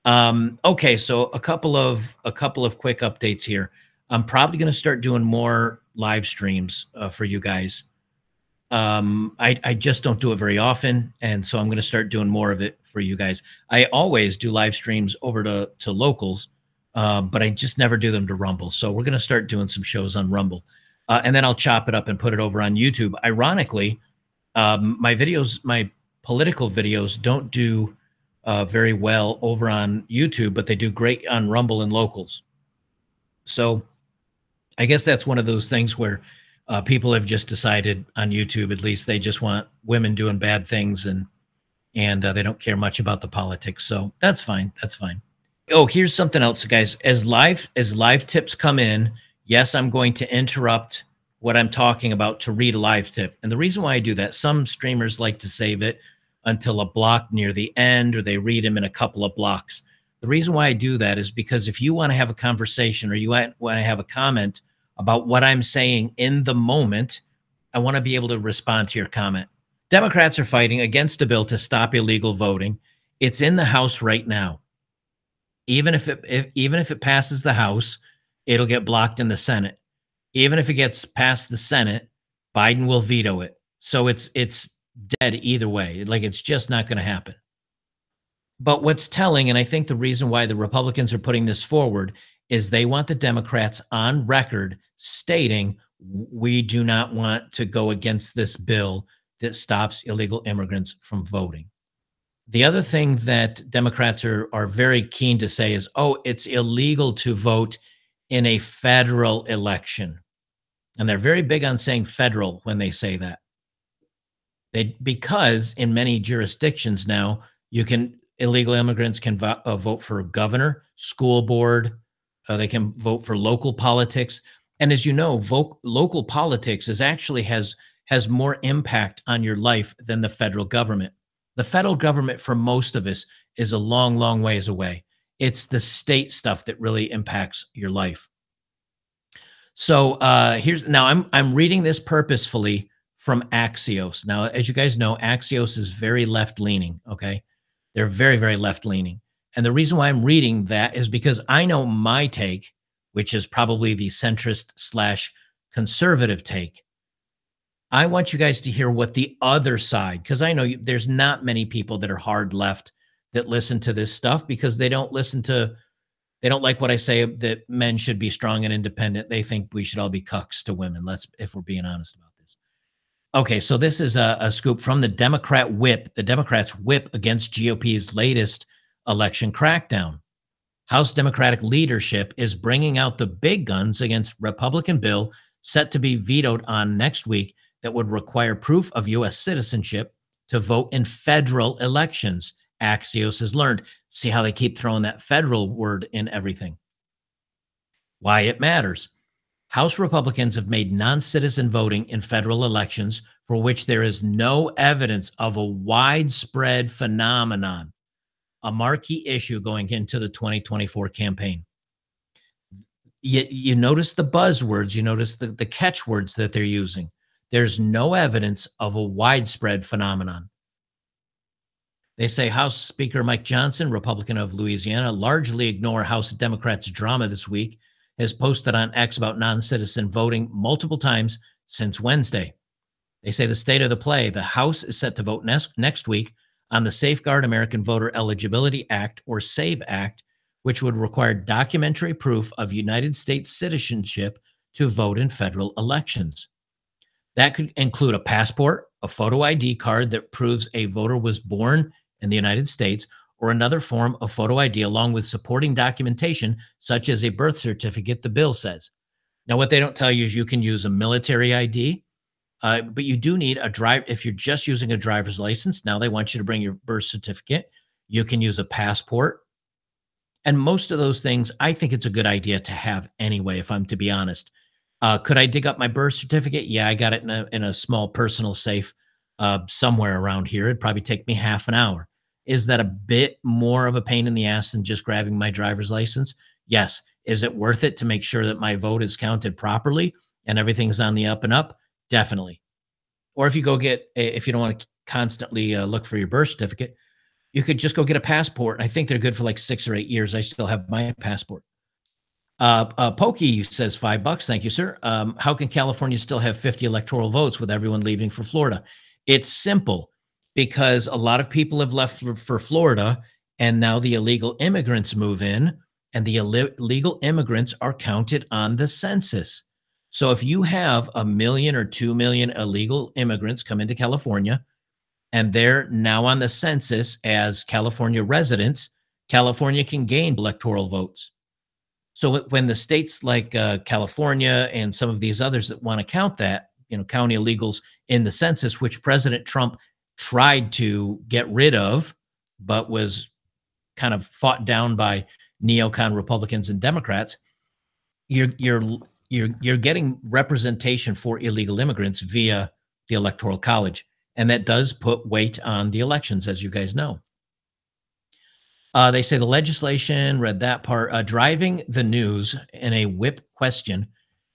Okay, so a couple of quick updates here. I'm probably going to start doing more live streams for you guys. I just don't do it very often, and so I'm going to start doing more of it for you guys. I always do live streams over to locals, but I just never do them to Rumble. So we're going to start doing some shows on Rumble, and then I'll chop it up and put it over on YouTube. Ironically, my political videos don't do very well over on YouTube, but they do great on Rumble and locals. So I guess that's one of those things where people have just decided on YouTube, at least, they just want women doing bad things, and they don't care much about the politics. So that's fine. That's fine. Oh, here's something else, guys. As live tips come in, yes, I'm going to interrupt what I'm talking about to read a live tip. And the reason why I do that, some streamers like to save it until a block near the end, or they read them in a couple of blocks. The reason why I do that is because if you want to have a conversation, or you want to have a comment about what I'm saying in the moment, I want to be able to respond to your comment. Democrats are fighting against a bill to stop illegal voting. It's in the House right now. Even if it passes the House, it'll get blocked in the Senate. Even if it gets past the Senate, Biden will veto it. So it's dead either way. Like, it's just not going to happen. But what's telling, and I think the reason why the Republicans are putting this forward, is they want the Democrats on record stating, we do not want to go against this bill that stops illegal immigrants from voting. The other thing that Democrats are very keen to say is, oh, it's illegal to vote in a federal election. And they're very big on saying federal when they say that. Because in many jurisdictions now, illegal immigrants can vote for governor, school board, they can vote for local politics. And as you know, local politics has more impact on your life than the federal government. The federal government, for most of us, is a long, long ways away. It's the state stuff that really impacts your life. So I'm reading this purposefully from Axios. Now, as you guys know, Axios is very left-leaning, okay? They're very, very left-leaning. And the reason why I'm reading that is because I know my take, which is probably the centrist/conservative take. I want you guys to hear what the other side, because I know there's not many people that are hard left that listen to this stuff, because they don't like what I say, that men should be strong and independent. They think we should all be cucks to women. If we're being honest about this. Okay, so this is a scoop from the Democrats' whip against GOP's latest election crackdown. House Democratic leadership is bringing out the big guns against Republican bill set to be vetoed on next week that would require proof of U.S. citizenship to vote in federal elections. Axios has learned. See how they keep throwing that federal word in everything. Why it matters. House Republicans have made non-citizen voting in federal elections, for which there is no evidence of a widespread phenomenon, a marquee issue going into the 2024 campaign. You notice the buzzwords, you notice the catchwords that they're using. There's no evidence of a widespread phenomenon. They say House Speaker Mike Johnson, Republican of Louisiana, largely ignore House Democrats' drama this week, has posted on X about non-citizen voting multiple times since Wednesday. They say the state of the play, the House is set to vote next week on the Safeguard American Voter Eligibility Act, or SAVE Act, which would require documentary proof of United States citizenship to vote in federal elections. That could include a passport, a photo ID card that proves a voter was born in the United States, or another form of photo ID along with supporting documentation, such as a birth certificate, the bill says. Now, what they don't tell you is you can use a military ID, but you do need if you're just using a driver's license, now they want you to bring your birth certificate. You can use a passport. And most of those things, I think it's a good idea to have anyway, if I'm to be honest. Could I dig up my birth certificate? Yeah, I got it in a small personal safe somewhere around here. It'd probably take me half an hour. Is that a bit more of a pain in the ass than just grabbing my driver's license? Yes. Is it worth it to make sure that my vote is counted properly and everything's on the up and up? Definitely. Or if you don't want to constantly look for your birth certificate, You could just go get a passport. I think they're good for like 6 or 8 years. I still have my passport. Pokey says $5. Thank you, sir. How can California still have 50 electoral votes with everyone leaving for Florida? It's simple because a lot of people have left for Florida, and now the illegal immigrants move in, and the illegal immigrants are counted on the census. So if you have 1 million or 2 million illegal immigrants come into California, and they're now on the census as California residents, California can gain electoral votes. So when the states like California and some of these others that want to count that, county illegals in the census, which President Trump tried to get rid of, but was kind of fought down by neocon Republicans and Democrats, you're getting representation for illegal immigrants via the Electoral College, and that does put weight on the elections, as you guys know. They say the legislation, read that part, driving the news in a whip question,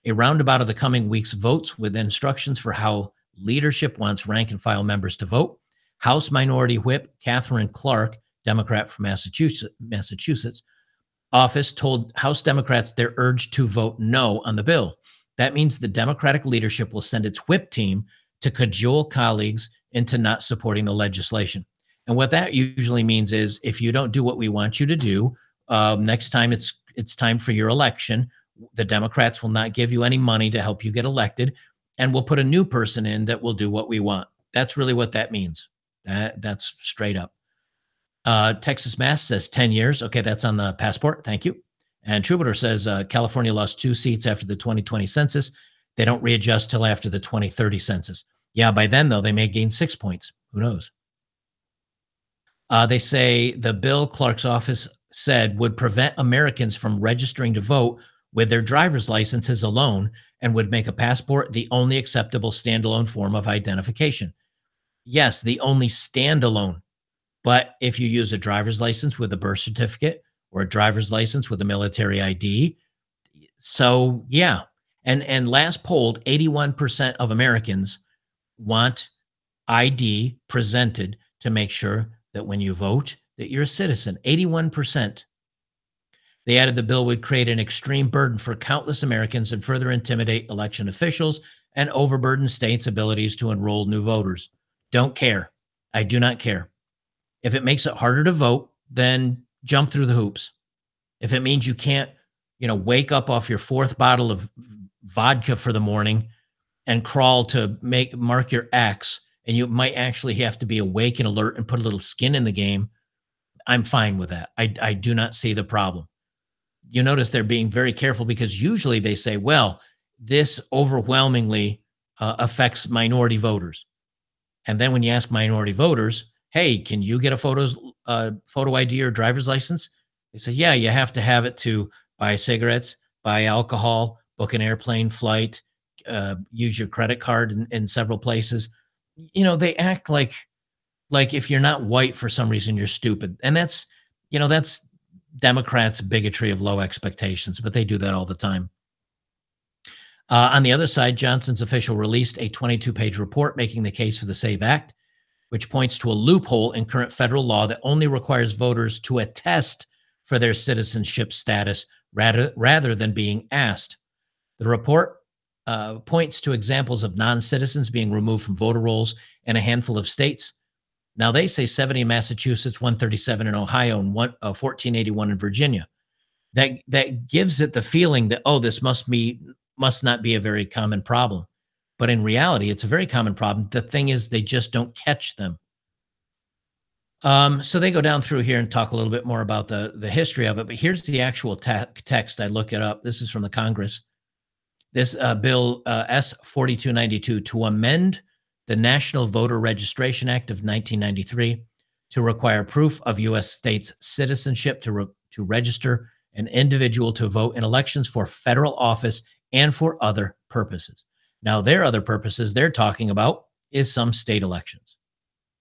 a roundabout of the coming week's votes with instructions for how leadership wants rank and file members to vote. House Minority Whip Catherine Clark, Democrat from Massachusetts, office told House Democrats they're urged to vote no on the bill. That means the Democratic leadership will send its whip team to cajole colleagues into not supporting the legislation. And what that usually means is if you don't do what we want you to do, next time it's time for your election, the Democrats will not give you any money to help you get elected, and we'll put a new person in that will do what we want. That's really what that means. That's straight up. Texas Mass says 10 years. Okay, that's on the passport. Thank you. And Troubadour says California lost 2 seats after the 2020 census. They don't readjust till after the 2030 census. Yeah, by then, though, they may gain 6 points. Who knows? They say the bill, Clark's office said, would prevent Americans from registering to vote with their driver's licenses alone and would make a passport the only acceptable standalone form of identification. Yes, the only standalone. But if you use a driver's license with a birth certificate or a driver's license with a military ID, so yeah. And last polled, 81% of Americans want ID presented to make sure that when you vote, that you're a citizen. 81%. They added the bill would create an extreme burden for countless Americans and further intimidate election officials and overburden states' abilities to enroll new voters. Don't care. I do not care. If it makes it harder to vote, then jump through the hoops. If it means you can't, wake up off your 4th bottle of vodka for the morning and crawl to mark your X, and you might actually have to be awake and alert and put a little skin in the game, I'm fine with that. I do not see the problem. You notice they're being very careful because usually they say, well, this overwhelmingly affects minority voters. And then when you ask minority voters, hey, can you get a photo ID or driver's license? They say, yeah, you have to have it to buy cigarettes, buy alcohol, book an airplane flight, use your credit card in several places. They act like if you're not white for some reason, you're stupid. And that's Democrats' bigotry of low expectations, but they do that all the time. On the other side, Johnson's official released a 22-page report making the case for the SAVE Act, which points to a loophole in current federal law that only requires voters to attest for their citizenship status rather than being asked. The report points to examples of non-citizens being removed from voter rolls in a handful of states. Now, they say 70 in Massachusetts, 137 in Ohio, and 1481 in Virginia. That gives it the feeling that, this must not be a very common problem. But in reality, it's a very common problem. The thing is, they just don't catch them. So they go down through here and talk a little bit more about the history of it. But here's the actual text. I look it up. This is from the Congress. This bill S-4292 to amend the National Voter Registration Act of 1993 to require proof of U.S. states' citizenship to register an individual to vote in elections for federal office and for other purposes. Now, their other purposes they're talking about is some state elections.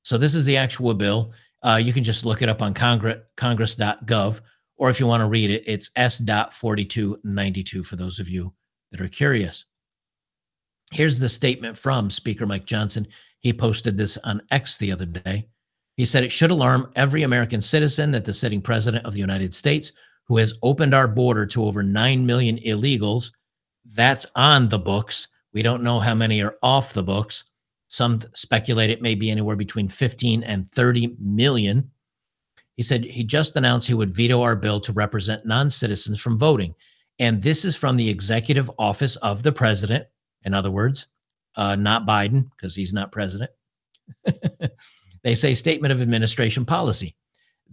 So this is the actual bill. You can just look it up on congress.gov, or if you want to read it, it's S.4292 for those of you that are curious. Here's the statement from Speaker Mike Johnson. He posted this on X the other day. He said it should alarm every American citizen that the sitting president of the United States, who has opened our border to over 9 million illegals, that's on the books. We don't know how many are off the books. Some speculate it may be anywhere between 15 and 30 million. He said he just announced he would veto our bill to represent non citizens from voting. And this is from the executive office of the president. In other words, not Biden, because he's not president. They say statement of administration policy.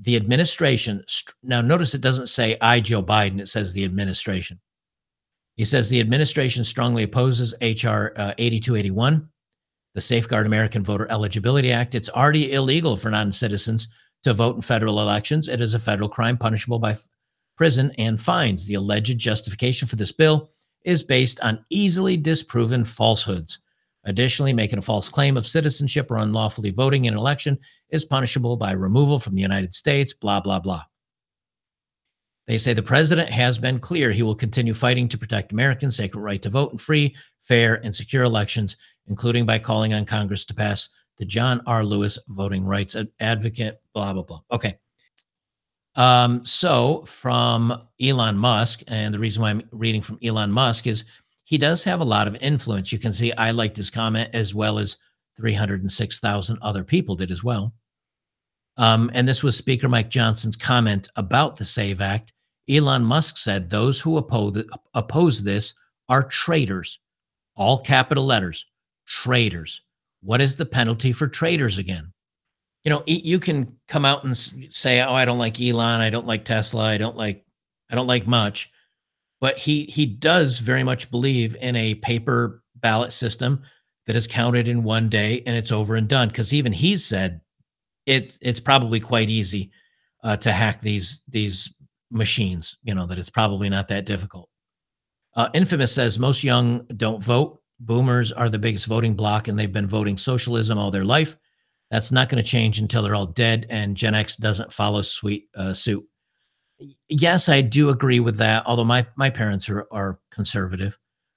The administration, now notice it doesn't say I, Joe Biden, it says the administration. He says the administration strongly opposes H.R. 8281, the Safeguard American Voter Eligibility Act. It's already illegal for non citizens to vote in federal elections. It is a federal crime punishable by prison and fines. The alleged justification for this bill is based on easily disproven falsehoods. Additionally, making a false claim of citizenship or unlawfully voting in an election is punishable by removal from the United States, blah, blah, blah. They say the president has been clear he will continue fighting to protect Americans' sacred right to vote in free, fair, and secure elections, including by calling on Congress to pass the John R. Lewis Voting Rights Advocate, blah, blah, blah. Okay. So from Elon Musk, and the reason why I'm reading from Elon Musk is he does have a lot of influence. You can see I liked his comment as well as 306,000 other people did as well. And this was Speaker Mike Johnson's comment about the SAVE Act. Elon Musk said those who oppose this are traitors. All capital letters, traitors. What is the penalty for traitors again? You know, you can come out and say, "Oh, I don't like Elon. I don't like Tesla. I don't like much." But he does very much believe in a paper ballot system that is counted in one day and it's over and done. Because even he said it's probably quite easy to hack these machines. You know, that it's probably not that difficult. Infamous says most young don't vote. Boomers are the biggest voting bloc, and they've been voting socialism all their life. That's not going to change until they're all dead, and Gen X doesn't follow suit. Yes, I do agree with that, although my parents are conservative.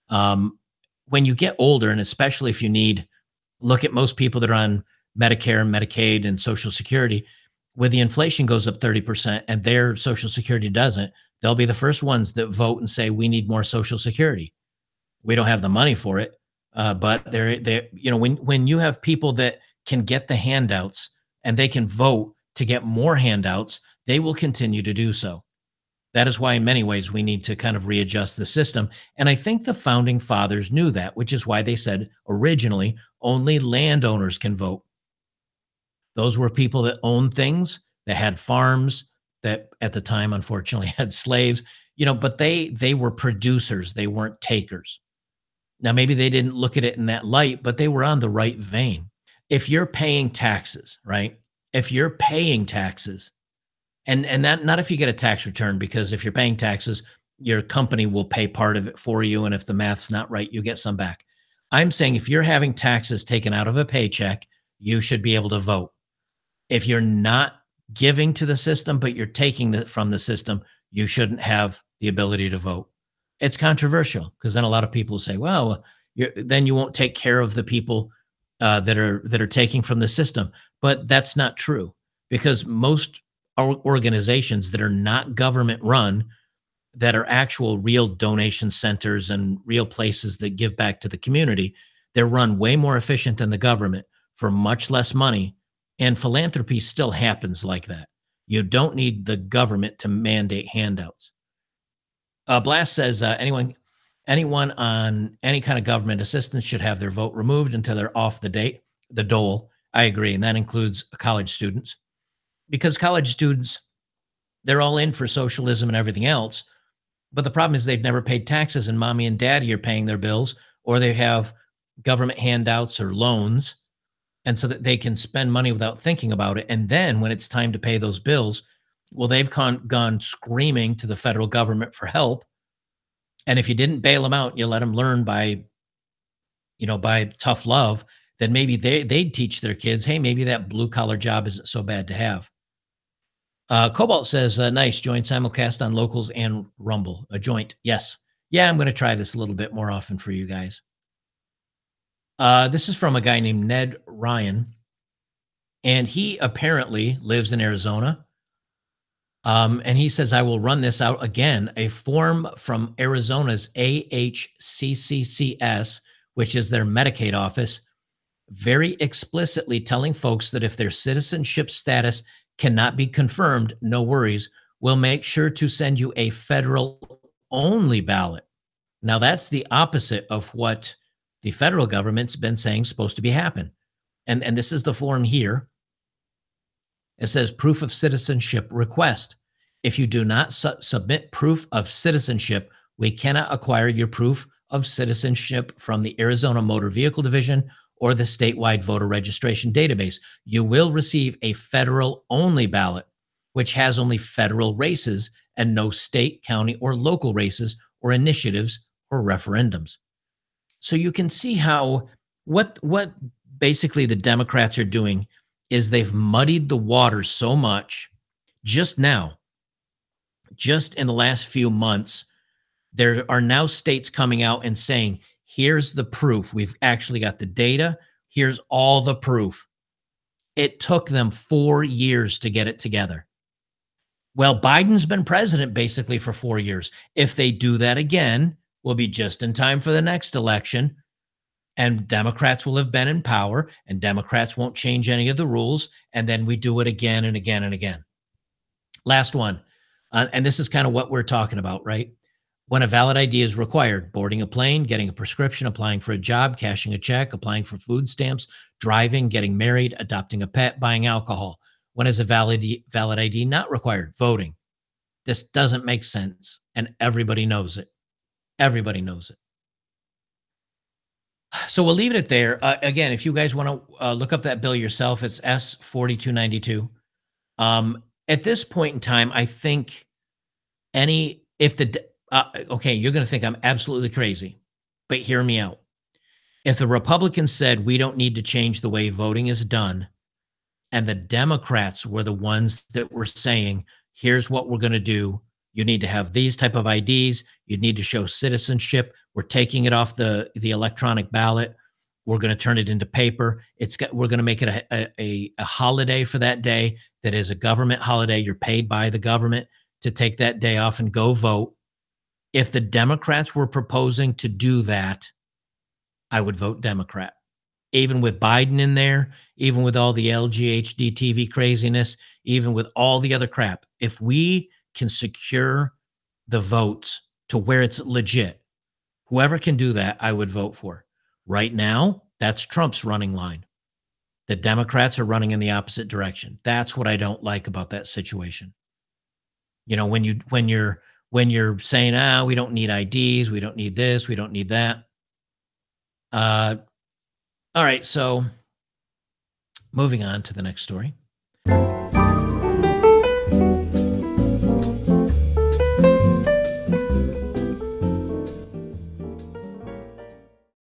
When you get older, and especially if you look at most people that are on Medicare and Medicaid and Social Security, when the inflation goes up 30% and their Social Security doesn't, they'll be the first ones that vote and say, we need more Social Security. We don't have the money for it, but they're you know, when you have people that can get the handouts and they can vote to get more handouts, they will continue to do so. That is why, in many ways, we need to kind of readjust the system. And I think the founding fathers knew that, which is why they said originally only landowners can vote. Those were people that owned things, that had farms, that at the time, unfortunately, had slaves, you know, but they were producers. They weren't takers. Now, maybe they didn't look at it in that light, but they were on the right vein. If you're paying taxes, right? If you're paying taxes, and that not if you get a tax return, because if you're paying taxes, your company will pay part of it for you. And if the math's not right, you get some back. I'm saying if you're having taxes taken out of a paycheck, you should be able to vote. If you're not giving to the system, but you're taking from the system, you shouldn't have the ability to vote. It's controversial because then a lot of people say, well, then you won't take care of the people that are taking from the system. But that's not true, because most organizations that are not government run, that are actual real donation centers and real places that give back to the community, they're run way more efficient than the government for much less money. And philanthropy still happens like that. You don't need the government to mandate handouts. Blast says anyone on any kind of government assistance should have their vote removed until they're off the dole. I agree, and that includes college students, because college students, they're all in for socialism and everything else. But the problem is they've never paid taxes, and mommy and daddy are paying their bills, or they have government handouts or loans, and so that they can spend money without thinking about it. And then when it's time to pay those bills, well, they've gone screaming to the federal government for help. And if you didn't bail them out, you let them learn by tough love, then maybe they'd teach their kids, hey, maybe that blue collar job isn't so bad to have. Cobalt says, nice, join simulcast on Locals and Rumble. A joint, yes. Yeah, I'm going to try this a little bit more often for you guys. This is from a guy named Ned Ryan. And he apparently lives in Arizona. And he says, I will run this out again. A form from Arizona's AHCCCS, which is their Medicaid office, very explicitly telling folks that if their citizenship status cannot be confirmed, no worries. We'll make sure to send you a federal only ballot. Now, that's the opposite of what the federal government's been saying is supposed to be happen. And this is the form here. It says proof of citizenship request. If you do not submit proof of citizenship, we cannot acquire your proof of citizenship from the Arizona Motor Vehicle Division or the statewide voter registration database. You will receive a federal only ballot, which has only federal races and no state, county, or local races or initiatives or referendums. So you can see how what basically the Democrats are doing is they've muddied the water so much just now, just in the last few months. There are now states coming out and saying, here's the proof. We've actually got the data. Here's all the proof. It took them 4 years to get it together. Well, Biden's been president basically for 4 years. If they do that again, we'll be just in time for the next election. And Democrats will have been in power, and Democrats won't change any of the rules. And then we do it again and again and again. Last one. And this is kind of what we're talking about, right? When a valid ID is required, boarding a plane, getting a prescription, applying for a job, cashing a check, applying for food stamps, driving, getting married, adopting a pet, buying alcohol. When is a valid ID not required? Voting. This doesn't make sense, and everybody knows it. Everybody knows it. So we'll leave it at there. Again, if you guys want to look up that bill yourself, it's S4292. At this point in time, I think okay, you're going to think I'm absolutely crazy, but hear me out. If the Republicans said we don't need to change the way voting is done, and the Democrats were the ones that were saying, here's what we're going to do. You need to have these type of IDs. You need to show citizenship. We're taking it off the electronic ballot. We're going to turn it into paper. We're going to make it a holiday for that day that is a government holiday. You're paid by the government to take that day off and go vote. If the Democrats were proposing to do that, I would vote Democrat. Even with Biden in there, even with all the LGHD TV craziness, even with all the other crap, if we can secure the votes to where it's legit, whoever can do that, I would vote for. Right now, that's Trump's running line. The Democrats are running in the opposite direction. That's what I don't like about that situation. You know, when you're saying, we don't need IDs, we don't need this, we don't need that. All right, so moving on to the next story.